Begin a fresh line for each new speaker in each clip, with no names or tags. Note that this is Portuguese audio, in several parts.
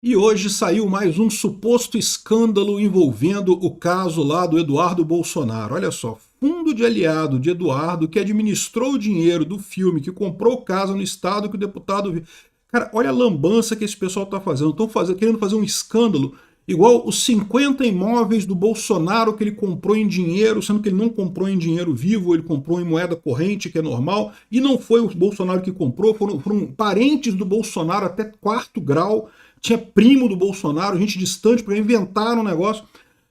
E hoje saiu mais um suposto escândalo envolvendo o caso lá do Eduardo Bolsonaro. Olha só, fundo de aliado de Eduardo que administrou o dinheiro do filme, que comprou casa no estado que o deputado... Cara, olha a lambança que esse pessoal está fazendo. Estão querendo fazer um escândalo igual os 50 imóveis do Bolsonaro que ele comprou em dinheiro, sendo que ele não comprou em dinheiro vivo, ele comprou em moeda corrente, que é normal, e não foi o Bolsonaro que comprou, foram parentes do Bolsonaro até quarto grau, tinha primo do Bolsonaro, gente distante, para inventar um negócio.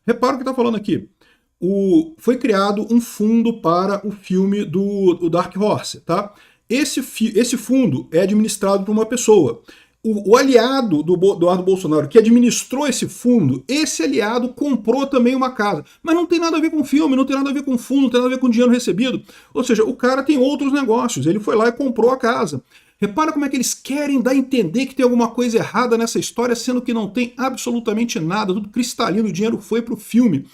Repara o que está falando aqui. Foi criado um fundo para o filme do Dark Horse, tá? Esse fundo é administrado por uma pessoa. O aliado do Eduardo Bolsonaro, que administrou esse fundo, esse aliado comprou também uma casa. Mas não tem nada a ver com filme, não tem nada a ver com fundo, não tem nada a ver com dinheiro recebido. Ou seja, o cara tem outros negócios, ele foi lá e comprou a casa. Repara como é que eles querem dar a entender que tem alguma coisa errada nessa história, sendo que não tem absolutamente nada, tudo cristalino, o dinheiro foi para o filme.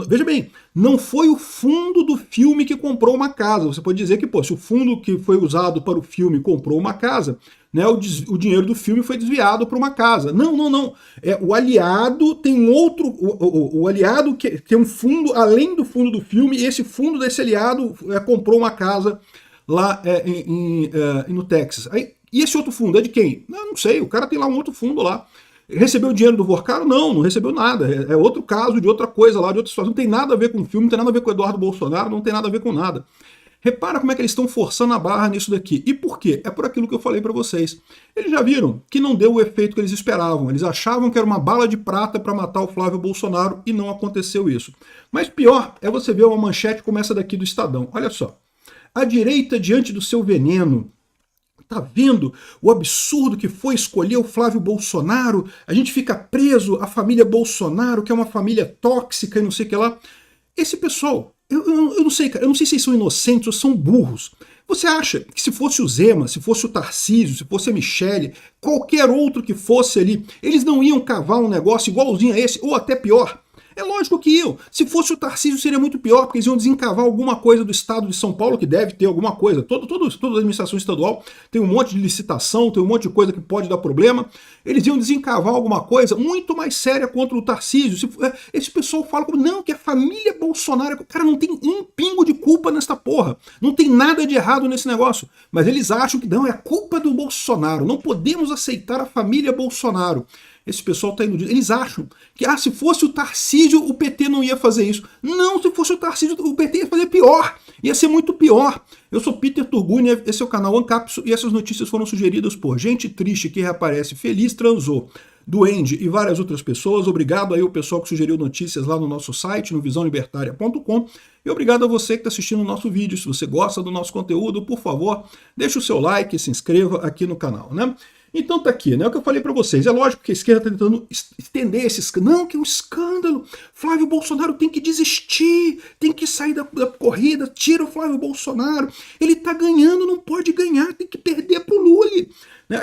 Veja bem, não foi o fundo do filme que comprou uma casa. Você pode dizer que, pô, se o fundo que foi usado para o filme comprou uma casa, né, o dinheiro do filme foi desviado para uma casa. Não, não, não. O aliado tem um outro... O aliado que tem um fundo, além do fundo do filme, e esse fundo desse aliado comprou uma casa lá no Texas. E esse outro fundo é de quem? Não sei, o cara tem lá um outro fundo lá. Recebeu dinheiro do Vorcaro? Não, não recebeu nada. É outro caso de outra coisa lá, de outra situação. Não tem nada a ver com o filme, não tem nada a ver com o Eduardo Bolsonaro, não tem nada a ver com nada. Repara como é que eles estão forçando a barra nisso daqui. E por quê? É por aquilo que eu falei para vocês. Eles já viram que não deu o efeito que eles esperavam. Eles achavam que era uma bala de prata para matar o Flávio Bolsonaro e não aconteceu isso. Mas pior é você ver uma manchete como essa daqui do Estadão. Olha só. A direita diante do seu veneno. Tá vendo o absurdo que foi escolher o Flávio Bolsonaro? A gente fica preso à família Bolsonaro, que é uma família tóxica e não sei o que lá. Esse pessoal, eu não sei, cara, eu não sei se eles são inocentes ou são burros. Você acha que se fosse o Zema, se fosse o Tarcísio, se fosse a Michele, qualquer outro que fosse ali, eles não iam cavar um negócio igualzinho a esse, ou até pior? É lógico que iam. Se fosse o Tarcísio seria muito pior, porque eles iam desencavar alguma coisa do estado de São Paulo, que deve ter alguma coisa. Toda a administração estadual tem um monte de licitação, tem um monte de coisa que pode dar problema. Eles iam desencavar alguma coisa muito mais séria contra o Tarcísio. Esse pessoal fala como, não, que a família Bolsonaro... Cara, não tem um pingo de culpa nessa porra. Não tem nada de errado nesse negócio. Mas eles acham que não, é a culpa do Bolsonaro. Não podemos aceitar a família Bolsonaro. Esse pessoal está iludido. Eles acham que, se fosse o Tarcísio, o PT não ia fazer isso. Não, se fosse o Tarcísio, o PT ia fazer pior. Ia ser muito pior. Eu sou Peter Turguni, esse é o canal Ancapso, e essas notícias foram sugeridas por Gente Triste que Reaparece Feliz, Transou, Duende e várias outras pessoas. Obrigado aí ao pessoal que sugeriu notícias lá no nosso site, no visãolibertaria.com. E obrigado a você que está assistindo o nosso vídeo. Se você gosta do nosso conteúdo, por favor, deixe o seu like e se inscreva aqui no canal, né? Então tá aqui, né? O que eu falei para vocês. É lógico que a esquerda está tentando estender esse escândalo. Não, que é um escândalo. Flávio Bolsonaro tem que desistir, tem que sair da corrida, tira o Flávio Bolsonaro. Ele tá ganhando, não pode ganhar, tem que perder pro Lula. Né?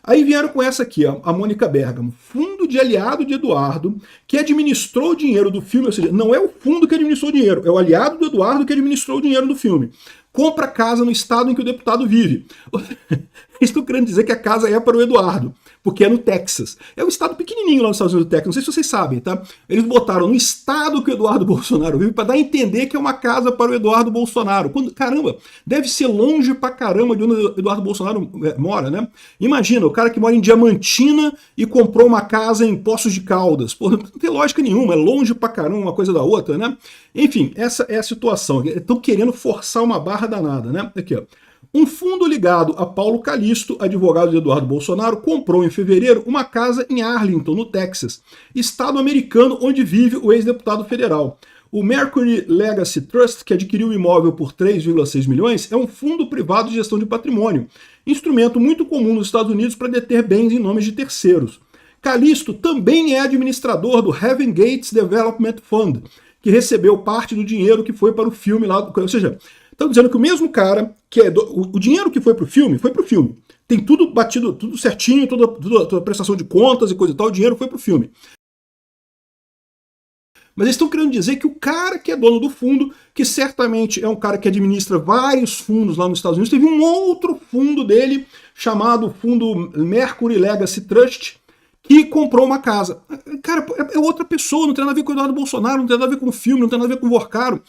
Aí vieram com essa aqui, a Mônica Bergamo, fundo de aliado de Eduardo, que administrou o dinheiro do filme, ou seja, não é o fundo que administrou o dinheiro, é o aliado do Eduardo que administrou o dinheiro do filme. Compra casa no estado em que o deputado vive. Eles estão querendo dizer que a casa é para o Eduardo, porque é no Texas. É um estado pequenininho lá nos Estados Unidos do Texas, não sei se vocês sabem, tá? Eles botaram no estado que o Eduardo Bolsonaro vive para dar a entender que é uma casa para o Eduardo Bolsonaro. Caramba, deve ser longe pra caramba de onde o Eduardo Bolsonaro mora, né? Imagina, o cara que mora em Diamantina e comprou uma casa em Poços de Caldas. Pô, não tem lógica nenhuma, é longe pra caramba uma coisa da outra, né? Enfim, essa é a situação. Estão querendo forçar uma barra danada, né? Aqui, ó. Um fundo ligado a Paulo Calixto, advogado de Eduardo Bolsonaro, comprou em fevereiro uma casa em Arlington, no Texas, estado americano onde vive o ex-deputado federal. O Mercury Legacy Trust, que adquiriu o imóvel por 3,6 milhões, é um fundo privado de gestão de patrimônio, instrumento muito comum nos Estados Unidos para deter bens em nome de terceiros. Calixto também é administrador do Heaven Gates Development Fund, que recebeu parte do dinheiro que foi para o filme lá, ou seja, estão dizendo que o mesmo cara, que é o dinheiro que foi pro filme, tem tudo batido, tudo certinho, toda a prestação de contas e coisa e tal, o dinheiro foi pro filme. Mas eles estão querendo dizer que o cara que é dono do fundo, que certamente é um cara que administra vários fundos lá nos Estados Unidos, teve um outro fundo dele, chamado Fundo Mercury Legacy Trust, que comprou uma casa. Cara, é outra pessoa, não tem nada a ver com o Eduardo Bolsonaro, não tem nada a ver com o filme, não tem nada a ver com o Vorcaro.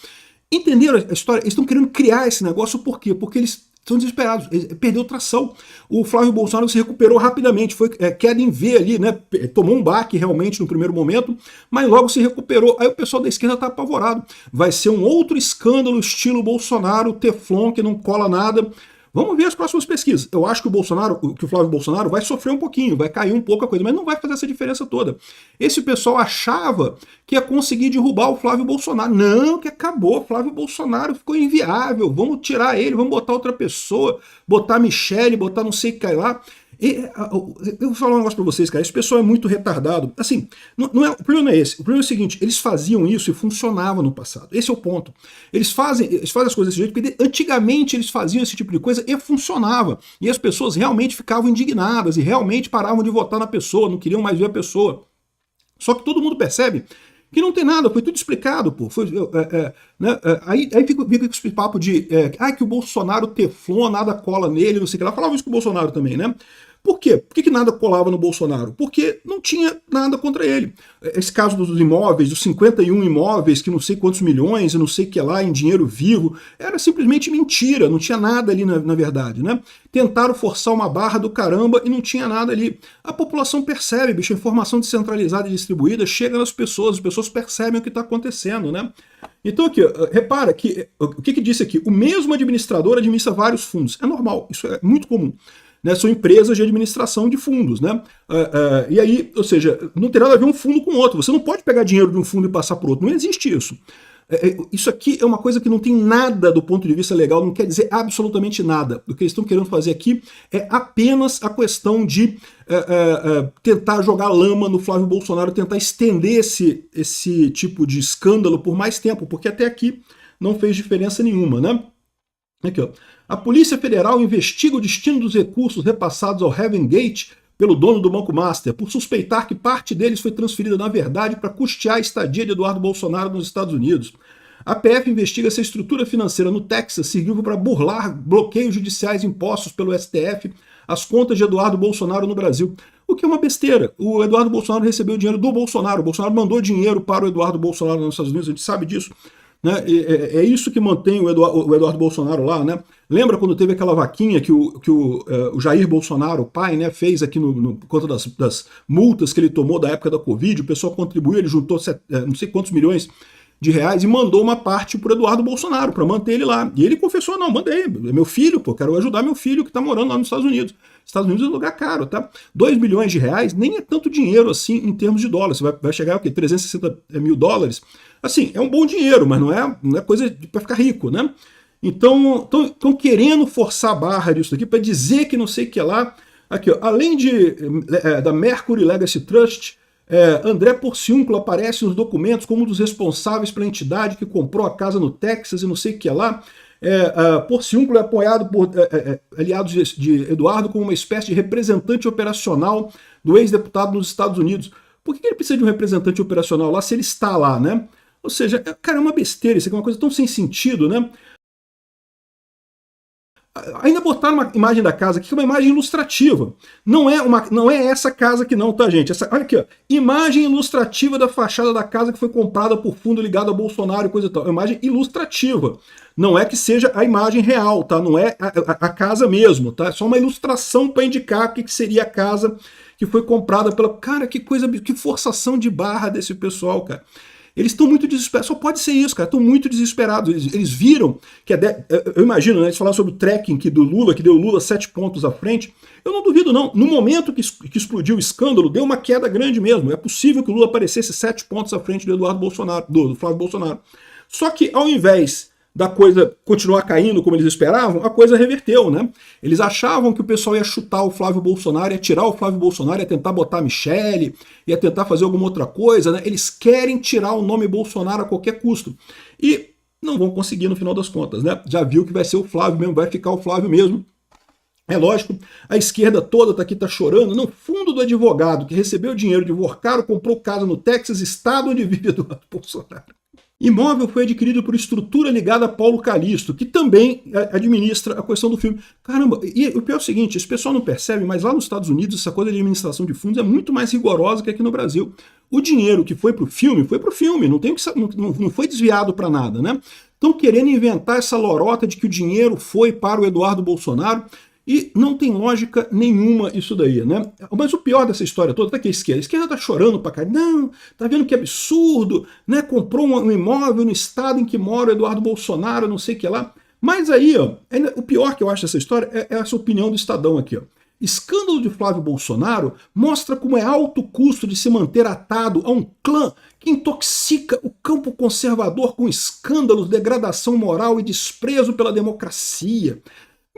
Entenderam a história? Eles estão querendo criar esse negócio, por quê? Porque eles estão desesperados, perdeu tração. O Flávio Bolsonaro se recuperou rapidamente, foi queda em V ali, né? Tomou um baque realmente no primeiro momento, mas logo se recuperou. Aí o pessoal da esquerda está apavorado. Vai ser um outro escândalo estilo Bolsonaro, Teflon, que não cola nada. Vamos ver as próximas pesquisas. Eu acho que o Flávio Bolsonaro vai sofrer um pouquinho, vai cair um pouco a coisa, mas não vai fazer essa diferença toda. Esse pessoal achava que ia conseguir derrubar o Flávio Bolsonaro. Não, que acabou. Flávio Bolsonaro ficou inviável. Vamos tirar ele, vamos botar outra pessoa, botar a Michelle, botar não sei o que lá. Eu vou falar um negócio pra vocês, cara. Esse pessoal é muito retardado. Assim, o problema não é esse. O problema é o seguinte: eles faziam isso e funcionava no passado. Esse é o ponto. Eles fazem as coisas desse jeito porque antigamente eles faziam esse tipo de coisa e funcionava. E as pessoas realmente ficavam indignadas e realmente paravam de votar na pessoa, não queriam mais ver a pessoa. Só que todo mundo percebe que não tem nada, foi tudo explicado, pô. Né? Aí fica esse papo de que o Bolsonaro Teflon, nada cola nele, não sei o que lá. Falava isso com o Bolsonaro também, né? Por quê? Por que nada colava no Bolsonaro? Porque não tinha nada contra ele. Esse caso dos imóveis, dos 51 imóveis, que não sei quantos milhões, e não sei o que lá, em dinheiro vivo, era simplesmente mentira, não tinha nada ali na verdade, né? Tentaram forçar uma barra do caramba e não tinha nada ali. A população percebe, bicho, a informação descentralizada e distribuída chega nas pessoas, as pessoas percebem o que está acontecendo, né? Então aqui, repara que o que disse aqui? O mesmo administrador administra vários fundos. É normal, isso é muito comum. Né, são empresas de administração de fundos, né? E aí, ou seja, não tem nada a ver um fundo com o outro. Você não pode pegar dinheiro de um fundo e passar para o outro. Não existe isso. Isso aqui é uma coisa que não tem nada do ponto de vista legal, não quer dizer absolutamente nada. O que eles estão querendo fazer aqui é apenas a questão de tentar jogar lama no Flávio Bolsonaro, tentar estender esse tipo de escândalo por mais tempo, porque até aqui não fez diferença nenhuma, né? Aqui, ó. A Polícia Federal investiga o destino dos recursos repassados ao Heaven Gate pelo dono do Banco Master, por suspeitar que parte deles foi transferida, na verdade, para custear a estadia de Eduardo Bolsonaro nos Estados Unidos. A PF investiga se a estrutura financeira no Texas serviu para burlar bloqueios judiciais impostos pelo STF às contas de Eduardo Bolsonaro no Brasil. O que é uma besteira. O Eduardo Bolsonaro recebeu dinheiro do Bolsonaro. O Bolsonaro mandou dinheiro para o Eduardo Bolsonaro nos Estados Unidos, a gente sabe disso. Né? É isso que mantém o Eduardo Bolsonaro lá, né? Lembra quando teve aquela vaquinha que o Jair Bolsonaro, o pai, né, fez aqui por conta das multas que ele tomou da época da Covid? O pessoal contribuiu, ele juntou não sei quantos milhões de reais e mandou uma parte para o Eduardo Bolsonaro, para manter ele lá. E ele confessou: não, mandei, é meu filho, pô, quero ajudar meu filho que está morando lá nos Estados Unidos. Estados Unidos é um lugar caro, tá? 2 milhões de reais nem é tanto dinheiro assim em termos de dólares. Você vai chegar a quê? 360 mil dólares? Assim, é um bom dinheiro, mas não é coisa para ficar rico, né? Então, estão querendo forçar a barra disso aqui para dizer que não sei o que lá. Aqui, ó, além da Mercury Legacy Trust, André Porciúncula aparece nos documentos como um dos responsáveis pela entidade que comprou a casa no Texas e não sei o que lá. Porciúncula é apoiado por aliados de Eduardo como uma espécie de representante operacional do ex-deputado nos Estados Unidos. Por que ele precisa de um representante operacional lá se ele está lá, né? Ou seja, cara, é uma besteira, isso aqui é uma coisa tão sem sentido, né? Ainda botaram uma imagem da casa aqui que é uma imagem ilustrativa. Não é essa casa aqui não, tá, gente? Olha aqui, ó. Imagem ilustrativa da fachada da casa que foi comprada por fundo ligado a Bolsonaro e coisa e tal. É uma imagem ilustrativa. Não é que seja a imagem real, tá? Não é a casa mesmo, tá? É só uma ilustração para indicar o que seria a casa que foi comprada pela... Cara, que coisa, que forçação de barra desse pessoal, cara. Eles estão muito desesperados, só pode ser isso, cara, estão muito desesperados. Eles viram que eu imagino, né, eles falaram sobre o tracking do Lula, que deu o Lula 7 pontos à frente. Eu não duvido, não. No momento que explodiu o escândalo, deu uma queda grande mesmo. É possível que o Lula aparecesse 7 pontos à frente do Eduardo Bolsonaro, do Flávio Bolsonaro. Só que ao invés da coisa continuar caindo como eles esperavam, a coisa reverteu, né? Eles achavam que o pessoal ia chutar o Flávio Bolsonaro, ia tirar o Flávio Bolsonaro, ia tentar botar a Michelle, ia tentar fazer alguma outra coisa, né? Eles querem tirar o nome Bolsonaro a qualquer custo. E não vão conseguir no final das contas, né? Já viu que vai ser o Flávio mesmo, vai ficar o Flávio mesmo. É lógico, a esquerda toda tá aqui, tá chorando. No fundo do advogado que recebeu dinheiro de Vorcaro, comprou casa no Texas, estado onde vive Eduardo Bolsonaro. Imóvel foi adquirido por estrutura ligada a Paulo Calixto, que também administra a questão do filme. Caramba, e o pior é o seguinte, esse pessoal não percebe, mas lá nos Estados Unidos essa coisa de administração de fundos é muito mais rigorosa que aqui no Brasil. O dinheiro que foi para o filme, não, tem que, não foi desviado para nada, né? Estão querendo inventar essa lorota de que o dinheiro foi para o Eduardo Bolsonaro, e não tem lógica nenhuma isso daí, né? Mas o pior dessa história toda tá que a esquerda tá chorando pra cá. Não, tá vendo que absurdo, né? Comprou um imóvel no estado em que mora o Eduardo Bolsonaro, não sei o que lá. Mas aí, ó, o pior que eu acho dessa história é essa opinião do Estadão aqui, ó. Escândalo de Flávio Bolsonaro mostra como é alto o custo de se manter atado a um clã que intoxica o campo conservador com escândalos, degradação moral e desprezo pela democracia.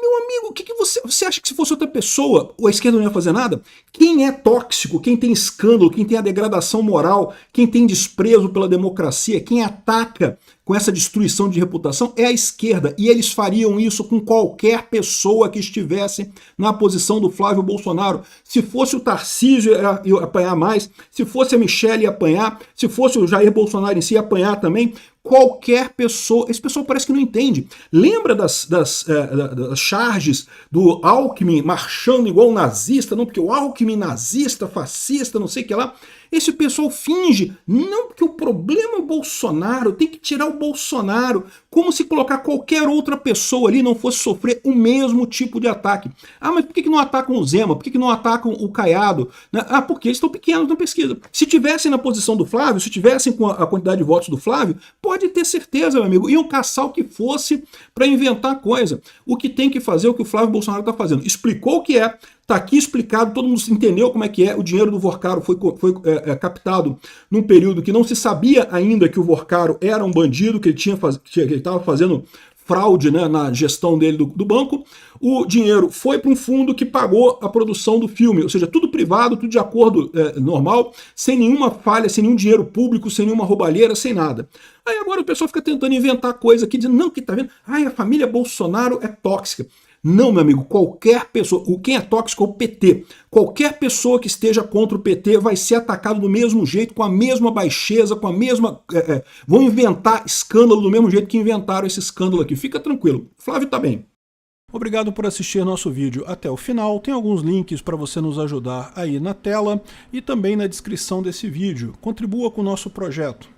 Meu amigo, o que você acha que se fosse outra pessoa, a esquerda não ia fazer nada? Quem é tóxico, quem tem escândalo, quem tem a degradação moral, quem tem desprezo pela democracia, quem ataca com essa destruição de reputação é a esquerda. E eles fariam isso com qualquer pessoa que estivesse na posição do Flávio Bolsonaro. Se fosse o Tarcísio, ia apanhar mais. Se fosse a Michelle, ia apanhar. Se fosse o Jair Bolsonaro em si, ia apanhar também. Qualquer pessoa, esse pessoal parece que não entende. Lembra das charges do Alckmin marchando igual um nazista, não porque o Alckmin nazista, fascista, não sei o que lá. Esse pessoal finge, não, porque o problema é o Bolsonaro, tem que tirar o Bolsonaro, como se colocar qualquer outra pessoa ali não fosse sofrer o mesmo tipo de ataque. Ah, mas por que não atacam o Zema? Por que não atacam o Caiado? Ah, porque eles estão pequenos na pesquisa. Se tivessem na posição do Flávio, se tivessem com a quantidade de votos do Flávio, pode ter certeza, meu amigo, iam caçar o que fosse para inventar coisa. O que tem que fazer é o que o Flávio Bolsonaro está fazendo. Explicou o que é, está aqui explicado, todo mundo entendeu como é que é. O dinheiro do Vorcaro foi captado num período que não se sabia ainda que o Vorcaro era um bandido, que ele estava fazendo fraude, né, na gestão dele do banco. O dinheiro foi para um fundo que pagou a produção do filme, ou seja, tudo privado, tudo de acordo normal, sem nenhuma falha, sem nenhum dinheiro público, sem nenhuma roubalheira, sem nada. Aí agora o pessoal fica tentando inventar coisa aqui, dizendo, não, que tá vendo? Ai, a família Bolsonaro é tóxica. Não, meu amigo, qualquer pessoa, quem é tóxico é o PT. Qualquer pessoa que esteja contra o PT vai ser atacado do mesmo jeito, com a mesma baixeza, com a mesma... vão inventar escândalo do mesmo jeito que inventaram esse escândalo aqui. Fica tranquilo, Flávio tá bem. Obrigado por assistir nosso vídeo até o final. Tem alguns links para você nos ajudar aí na tela e também na descrição desse vídeo. Contribua com o nosso projeto.